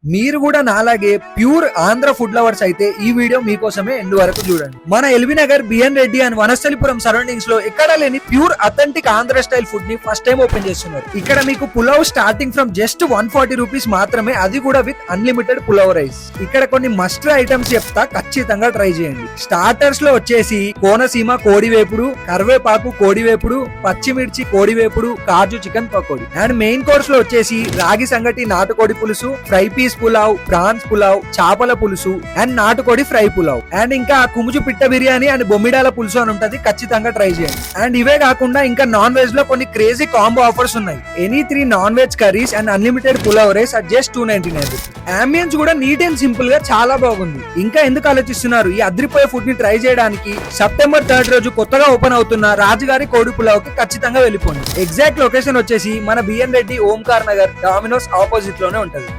మీరు కూడా నాలాగే ప్యూర్ ఆంధ్ర ఫుడ్ లవర్స్ అయితే ఈ వీడియో మీకోసమే ఎండ్ వరకు చూడండి. మన LB Nagar, BN Reddy and Vanasthalipuram surroundings లో ఎక్కడ లేని pure authentic Andhra style food ని ఫస్ట్ టైం ఓపెన్ చేస్తున్నారు. ఇక్కడ మీకు pulao starting from just 140 rupees మాత్రమే, అది కూడా విత్ అన్లిమిటెడ్ పులావ్ రైస్. ఇక్కడ కొన్ని మస్ట్ ఐటమ్స్ చెప్తా, ఖచ్చితంగా ట్రై చేయండి. స్టార్టర్స్ లో వచ్చేసి కోనసీమ కోడి వేపుడు, కరివేపాకు కోడి వేపుడు, పచ్చిమిర్చి కోడి వేపుడు, kaju chicken pakodi. And main course లో వచ్చేసి రాగి సంగటి నాటుకోడి పులుసు, fry piece pulao, prawns pulao, చేపల పులుసు అండ్ నాటుకోడి ఫ్రై పులావ్. అండ్ ఇంకా కుముజు పిట్ట బిర్యానీ అండ్ బొమ్మిడాల పులుసు అని ఉంటది, ఖచ్చితంగా ట్రై చేయండి. అండ్ ఇవే కాకుండా ఇంకా నాన్ వెజ్ లో కొన్ని క్రేజీ కాంబో ఆఫర్స్ ఉన్నాయి. Any 3 non veg curries and unlimited pulao rice at just 299 rupees. Ambience కూడా నీట్ అండ్ సింపుల్ గా చాలా బాగుంది. ఇంకా ఎందుకు ఆలోచిస్తున్నారు? ఈ అద్రిపోయే ఫుడ్ ని ట్రై చేయడానికి సెప్టెంబర్ 3 రోజు కొత్తగా ఓపెన్ అవుతున్న రాజుగారి కోడి పులావ్ కి ఖచ్చితంగా వెళ్ళిపోండి. ఎగ్జాక్ట్ లొకేషన్ వచ్చేసి మన BN Reddy Omkar Nagar Domino's opposite లోనే ఉంటది.